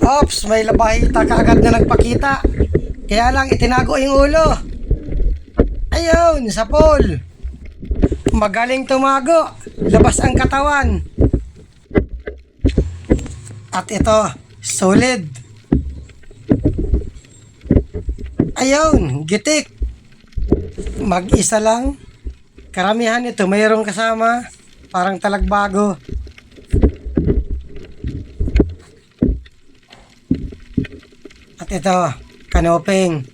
Ops, may labahita kaagad na nagpakita. Kaya lang itinago yung ulo. Ayun, sa pool. Magaling tumago. Labas ang katawan. At ito, solid. Ayun, gitik. Mag-isa lang. Karamihan ito, mayroong kasama. Parang talagbago. At ito, kanoping.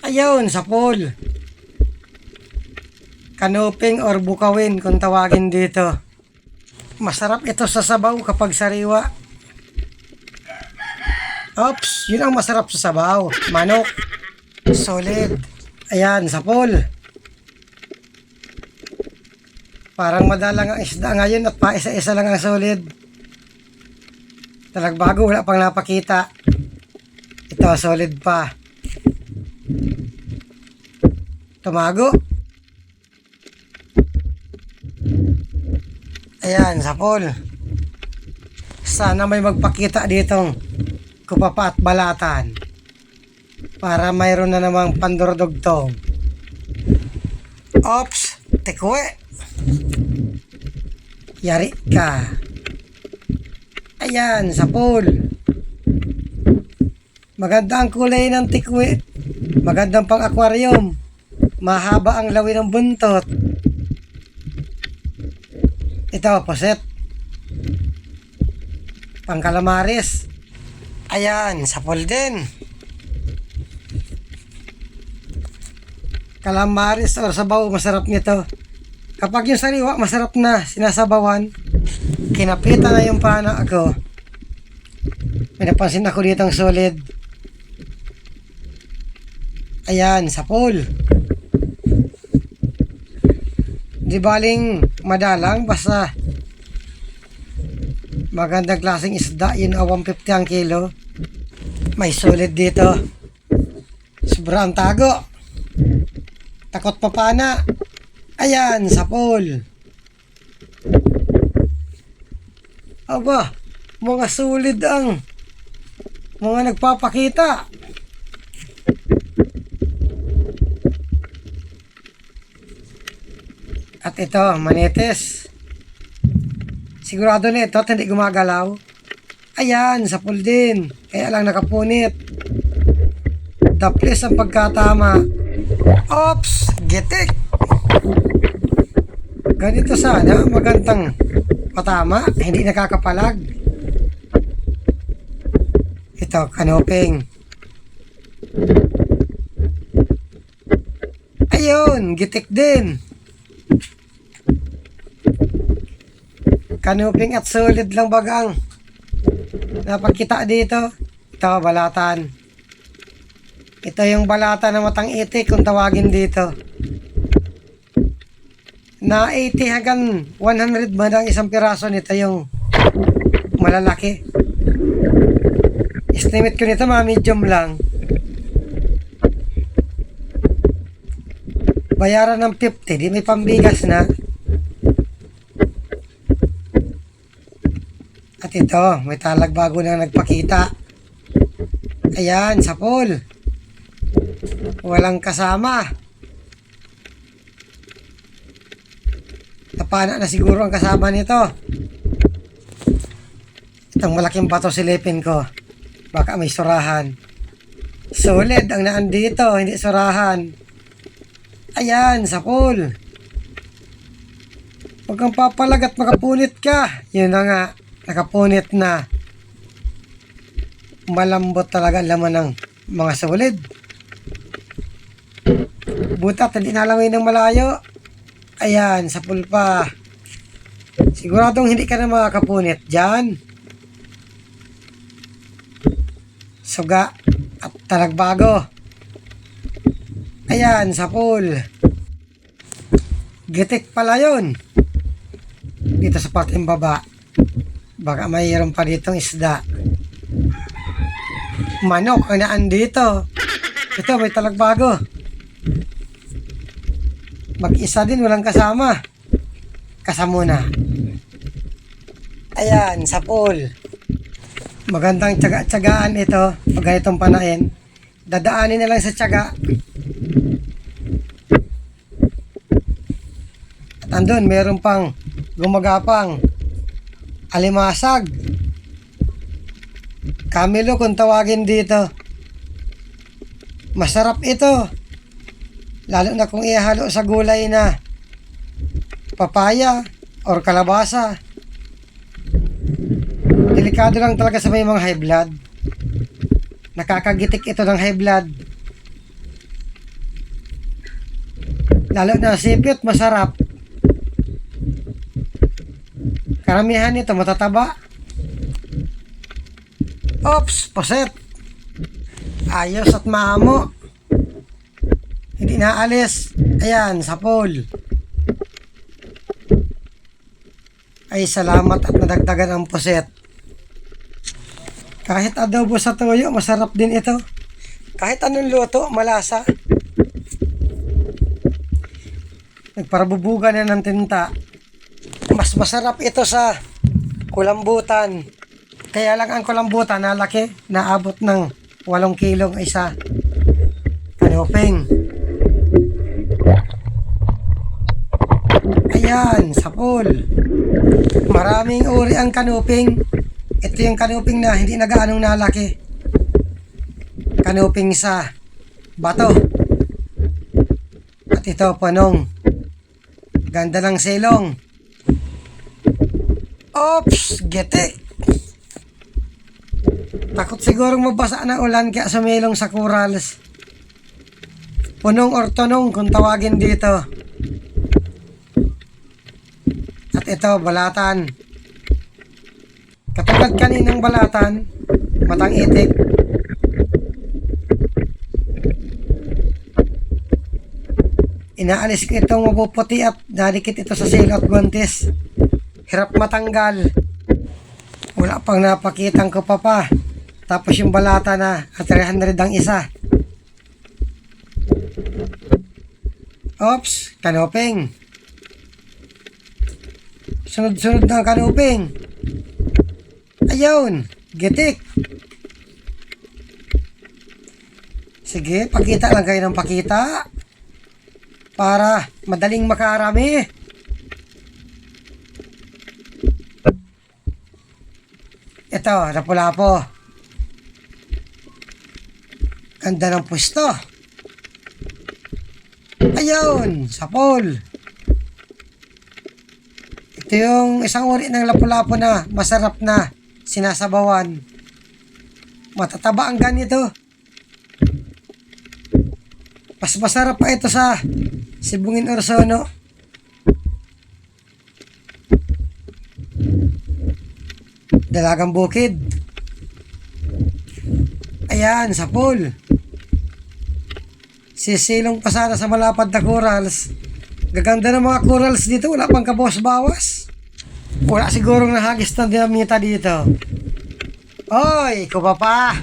Ayun, sa pool. Kanoping or bukawin kung tawagin dito. Masarap ito sa sabaw kapag sariwa. Ops, yun ang masarap sa sabaw. Manok. Solid. Ayan, sa pool. Parang madalang ang isda ngayon at paisa-isa lang ang solid. Talagbago, wala pang napakita. Ito, solid pa. Tumago. Ayan, sa pool. Sana may magpakita ditong kupapa at balatan para mayroon na namang pandurdugtong. Ops, tikwe. Yari ka. Ayan, sa pool. Maganda ang kulay ng tikwe. Magandang pang aquarium. Mahaba ang lawi ng buntot. Ito, poset. Pang calamares. Ayan, sa pool din. Calamares or sabaw, masarap nito. Kapag yung sariwa, masarap na. Sinasabawan. Kinapita na yung pana ako. May napansin ako dito ang solid. Ayan, sa pool. Di baling madalang, basta magandang klaseng isda. Yun, 150 ang kilo. May solid dito. Sobrang tago. Takot pa pana. Ayan, sa pool. Aba, mga solid ang mga nagpapakita. At ito, manites. Sigurado na ito, hindi gumagalaw. Ayan, sa pool din. Kaya lang nakapunit. Daplis ang pagkatama. Ops, gitik. Ganito sana, magandang patama, hindi nakakapalag. Ito, kanoping. Ayun, gitik din. Kanoping at solid lang bagang napagkita dito. Ito, balatan. Ito yung balatan na matang itik kung tawagin dito. Na 80 hanggang 100 ba ng isang piraso nito yung malalaki. Estimate ko nito mga medium lang. Bayaran ng 50, di may pambigas na. At ito, may talagbago na nagpakita. Ayan, sa pool. Walang kasama. Napana na siguro ang kasama nito. Itong malaking bato silipin ko. Baka may surahan. Solid ang naan dito, hindi surahan. Ayan, sa pool. Huwag kang papalag at makapunit ka. Yun na nga, nakapunit na. Malambot talaga ang laman ng mga solid. Butat, hindi nalangay ng malayo. Ayan, sa pool pa. Siguradong hindi ka na makakapunit dyan. Suga at talagbago. Ayan, sa pool. Gitik pala yun. Dito sa parteng baba. Baka mayroon pa ditong isda. Manok ang naan dito. Ito, may talagbago. Mag-isa din, walang kasama. Kasamuna. Ayan, sa pool. Magandang tsaga-tsagaan ito. Pag ganitong panain, dadaanin na lang sa tsaga. At andun, meron pang gumagapang alimasag. Kamilo kung tawagin dito. Masarap ito. Lalo na kung ihalo sa gulay na papaya or kalabasa. Delikado lang talaga sa may mga high blood. Nakakagitik ito ng high blood. Lalo na sipit, masarap. Karamihan nito matataba. Oops, puset. Ayos at maamo. Hindi naalis. Ayan, sa pool. Ay, salamat at nadagdagan ang puset. Kahit adobo sa toyo, masarap din ito. Kahit anong luto, malasa. Nagparabubugan na ng tinta. Mas masarap ito sa kulambutan. Kaya lang ang kulambutan nalaki, naabot ng 8 kilong isa. Kanuping. Ayan, sa pool. Maraming uri ang kanuping. Ito yung kanuping na hindi na gaanong nalaki. Kanuping sa bato. At ito, panong. Ganda ng silong. Oops, gete. Takot sigurong mabasa ng ulan kaya sumilong sa corals. Punong or tunong kung tawagin dito. At ito, balatan. Katulad kaninang balatan, matang itik. Inaalis ko itong mapuputi at nadikit ito sa silo at guantes. Hirap matanggal. Wala pang napakitang ko pa. Tapos yung balata na at 300 ang isa. Oops, kanuping. Sunod-sunod ng kanuping. Ayun, gitik. Sige, pakita lang kayo ng pakita. Para madaling makarami. Ito, lapu-lapo. Ganda ng pwesto. Ayun, sa pool. Ito yung isang uri ng lapu-lapo na masarap na sinasabawan. Matataba ang ganito. Mas masarap pa ito sa sibungin orsono. Dalagang bukid. Ayan, sa pool. Sisilong pa sana sa malapad na corals. Gaganda ng mga corals dito. Wala pang kabawas-bawas. Wala sigurong nahagis ng dinamita dito. Oy, kupapa.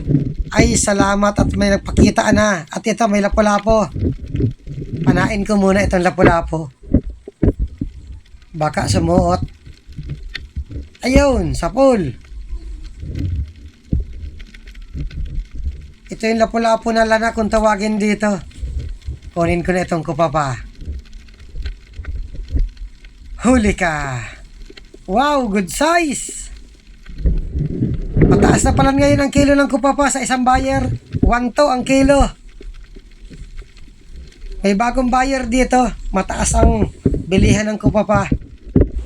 Ay, salamat at may nagpakita na. At ito, may lapu-lapo. Panain ko muna itong lapu-lapo. Baka sumuot. Ayun, sa pool. Ito yung lapu-lapo na lana kung tawagin dito. Kunin ko na itong kupapa. Huli ka. Wow, good size. Mataas na pala ngayon ang kilo ng kupapa sa isang buyer. 1 to ang kilo. May bagong buyer dito. Mataas ang bilihan ng kupapa.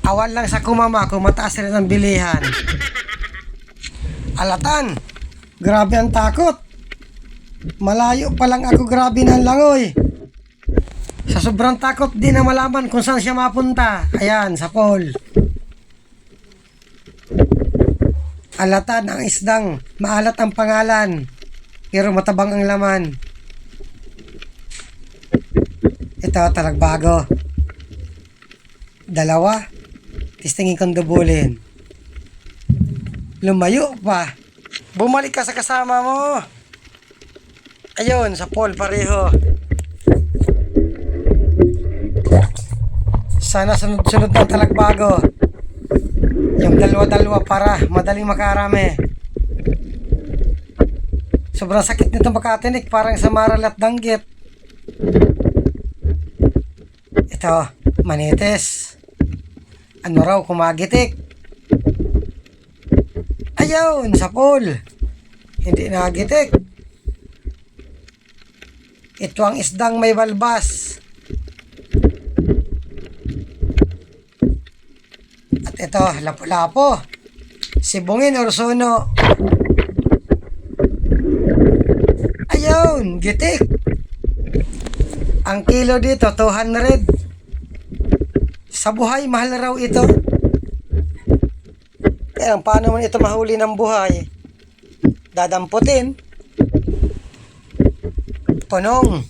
Awan lang sa kumama kung mataas rin ang bilihan. Alatan. Grabe ang takot. Malayo pa lang ako, grabe ng langoy. Sa sobrang takot di na malaman kung saan siya mapunta. Ayan, sa pool. Alatan ang isdang, maalat ang pangalan, pero matabang ang laman. Ito, talagbago. 2. Tistingin kong dubulin. Lumayo pa. Bumalik ka sa kasama mo. Ayun, sa pool pareho. Sana sunod-sunod ng talagbago. Yung dalawa-dalawa para madaling makarami. Sobrang sakit nito makatinik, parang sa maral at danggit. Ito, manitis. Ano raw, kumagitik. Ayun, sapol. Hindi nagitik. Ito ang isdang may balbas. At ito, lapu-lapo. Sibungin or suno. Ayun, gitik. Ang kilo dito, 200. Sa buhay, mahal raw ito. Kaya paano man ito mahuli ng buhay? Dadamputin. Punong.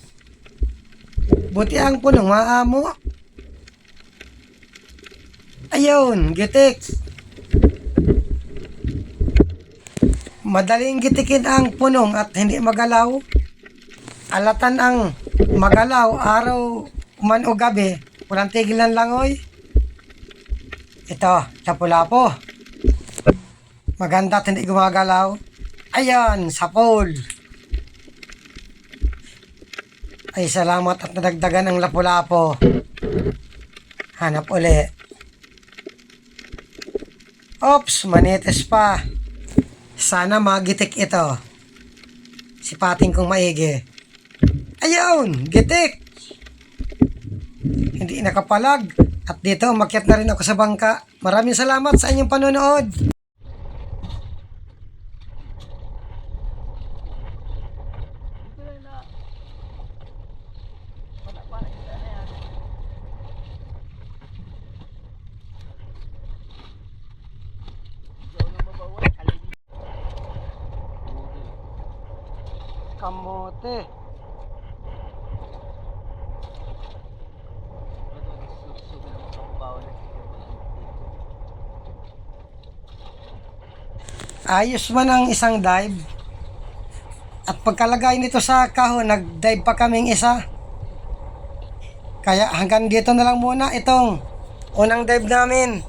Buti ang punong, maamo. Ayun, gitik. Madaling gitikin ang punong at hindi magalaw. Alatan ang magalaw araw man o gabi. Walang tigil ng langoy. Ito, lapu-lapo. Maganda at hindi gumagalaw. Ayan, sapol. Ay, salamat at nadagdagan ang lapu-lapo. Hanap uli. Oops, manitis pa. Sana magitik ito. Sipating kong maigi. Ayun, gitik. Hindi nakapalag. At dito, umakyat na rin ako sa bangka. Maraming salamat sa inyong panonood. Kamote. Ayos man ang isang dive. At pagkalagay nito sa kahon, nag-dive pa kaming isa. Kaya hanggang dito na lang muna itong unang dive namin.